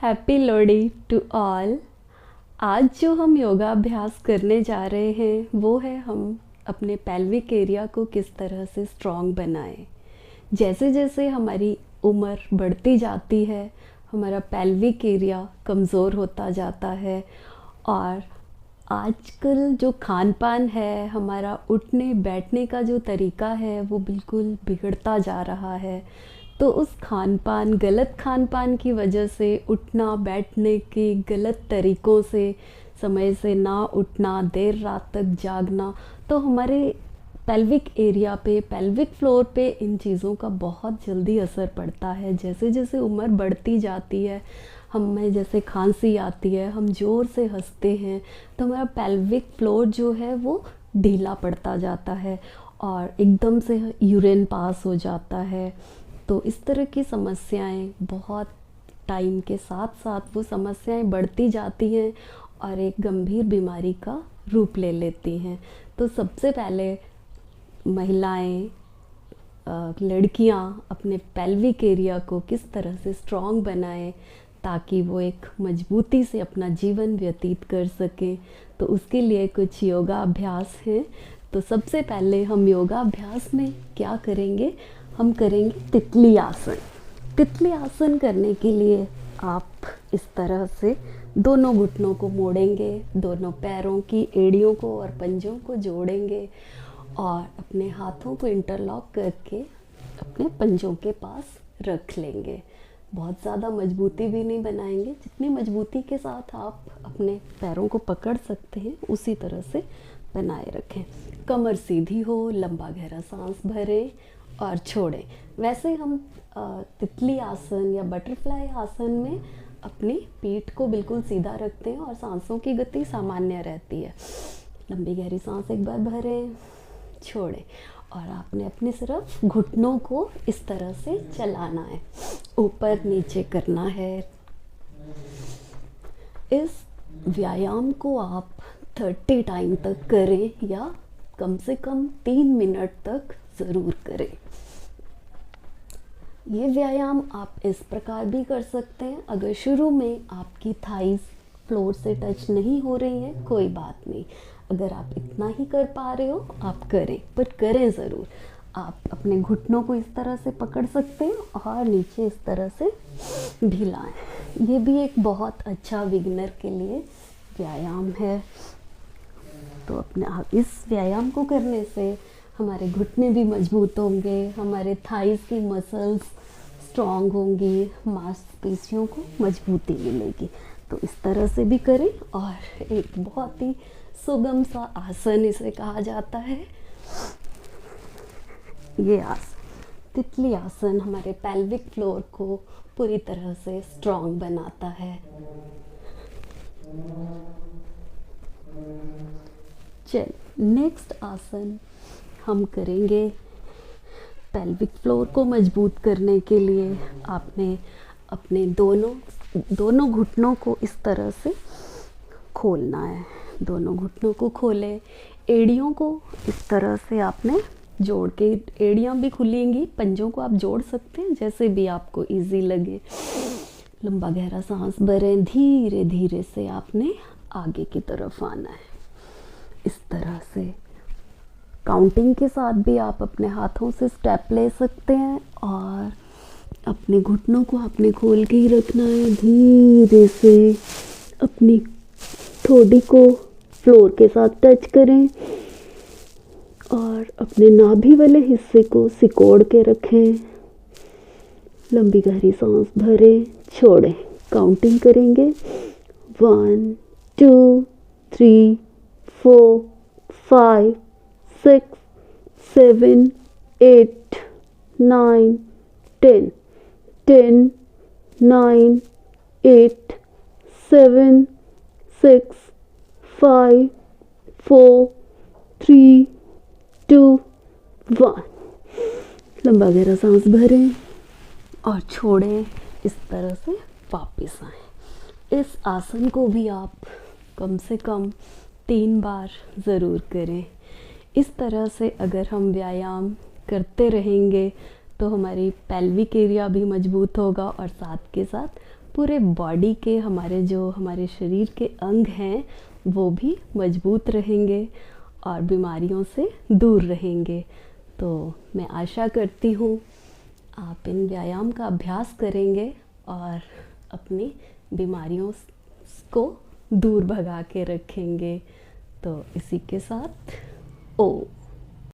Happy Lohri to all. आज जो हम योगाभ्यास करने जा रहे हैं वो है हम अपने पेल्विक एरिया को किस तरह से स्ट्रॉन्ग बनाएं। जैसे जैसे हमारी उम्र बढ़ती जाती है हमारा पेल्विक एरिया कमज़ोर होता जाता है और आजकल जो खान पान है हमारा उठने बैठने का जो तरीका है वो बिल्कुल बिगड़ता जा रहा है। तो उस गलत खान पान की वजह से उठना बैठने के गलत तरीक़ों से समय से ना उठना, देर रात तक जागना, तो हमारे पेल्विक एरिया पे, पेल्विक फ्लोर पे इन चीज़ों का बहुत जल्दी असर पड़ता है। जैसे जैसे उम्र बढ़ती जाती है हमें जैसे खांसी आती है, हम ज़ोर से हंसते हैं तो हमारा पेल्विक फ्लोर जो है वो ढीला पड़ता जाता है और एकदम से यूरिन पास हो जाता है। तो इस तरह की समस्याएं बहुत टाइम के साथ साथ वो समस्याएं बढ़ती जाती हैं और एक गंभीर बीमारी का रूप ले लेती हैं। तो सबसे पहले महिलाएं, लड़कियां अपने पेल्विक एरिया को किस तरह से स्ट्रॉन्ग बनाएं ताकि वो एक मजबूती से अपना जीवन व्यतीत कर सकें। तो उसके लिए कुछ योगा अभ्यास हैं। तो सबसे पहले हम योगा अभ्यास में क्या करेंगे, हम करेंगे तितली आसन। तितली आसन करने के लिए आप इस तरह से दोनों घुटनों को मोड़ेंगे, दोनों पैरों की एड़ियों को और पंजों को जोड़ेंगे और अपने हाथों को इंटरलॉक करके अपने पंजों के पास रख लेंगे। बहुत ज़्यादा मजबूती भी नहीं बनाएंगे, जितनी मजबूती के साथ आप अपने पैरों को पकड़ सकते हैं उसी तरह से बनाए रखें। कमर सीधी हो, लंबा गहरा सांस भरें और छोड़ें। वैसे हम तितली आसन या बटरफ्लाई आसन में अपनी पीठ को बिल्कुल सीधा रखते हैं और सांसों की गति सामान्य रहती है। लंबी गहरी सांस एक बार भरें, छोड़ें और आपने अपनी सिर्फ घुटनों को इस तरह से चलाना है, ऊपर नीचे करना है। इस व्यायाम को आप 30 टाइम तक करें या कम से कम 3 मिनट तक ज़रूर करें। ये व्यायाम आप इस प्रकार भी कर सकते हैं। अगर शुरू में आपकी थाइज फ्लोर से टच नहीं हो रही हैं, कोई बात नहीं, अगर आप इतना ही कर पा रहे हो आप करें, पर करें ज़रूर। आप अपने घुटनों को इस तरह से पकड़ सकते हैं और नीचे इस तरह से ढिलाएं। ये भी एक बहुत अच्छा बिगिनर के लिए व्यायाम है। तो अपने इस व्यायाम को करने से हमारे घुटने भी मजबूत होंगे, हमारे थाइज की मसल्स स्ट्रॉन्ग होंगी, मांसपेशियों को मजबूती मिलेगी। तो इस तरह से भी करें। और एक बहुत ही सुगम सा आसन इसे कहा जाता है, ये आसन तितली आसन हमारे पेल्विक फ्लोर को पूरी तरह से स्ट्रॉन्ग बनाता है। चल नेक्स्ट आसन हम करेंगे पेल्विक फ्लोर को मजबूत करने के लिए आपने अपने दोनों घुटनों को इस तरह से खोलना है। दोनों घुटनों को खोलें, एड़ियों को इस तरह से आपने जोड़ के, एड़ियाँ भी खुलेंगी, पंजों को आप जोड़ सकते हैं जैसे भी आपको इजी लगे। लंबा गहरा सांस भरें, धीरे धीरे से आपने आगे की तरफ आना है। इस तरह से काउंटिंग के साथ भी आप अपने हाथों से स्टेप ले सकते हैं और अपने घुटनों को आपने खोल के ही रखना है। धीरे से अपनी ठोड़ी को फ्लोर के साथ टच करें और अपने नाभि वाले हिस्से को सिकोड़ के रखें। लंबी गहरी सांस भरें, छोड़ें। काउंटिंग करेंगे 1 2 3 4 5 6 7 8 9 10 10 9 8 7 6 5 4 3 2 1। लंबा गहरा सांस भरें और छोड़ें। इस तरह से वापस आएं। इस आसन को भी आप कम से कम 3 बार ज़रूर करें। इस तरह से अगर हम व्यायाम करते रहेंगे तो हमारी पेल्विक एरिया भी मजबूत होगा और साथ के साथ पूरे बॉडी के हमारे शरीर के अंग हैं वो भी मजबूत रहेंगे और बीमारियों से दूर रहेंगे। तो मैं आशा करती हूँ आप इन व्यायाम का अभ्यास करेंगे और अपनी बीमारियों को दूर भगा के रखेंगे। तो इसी के साथ ओ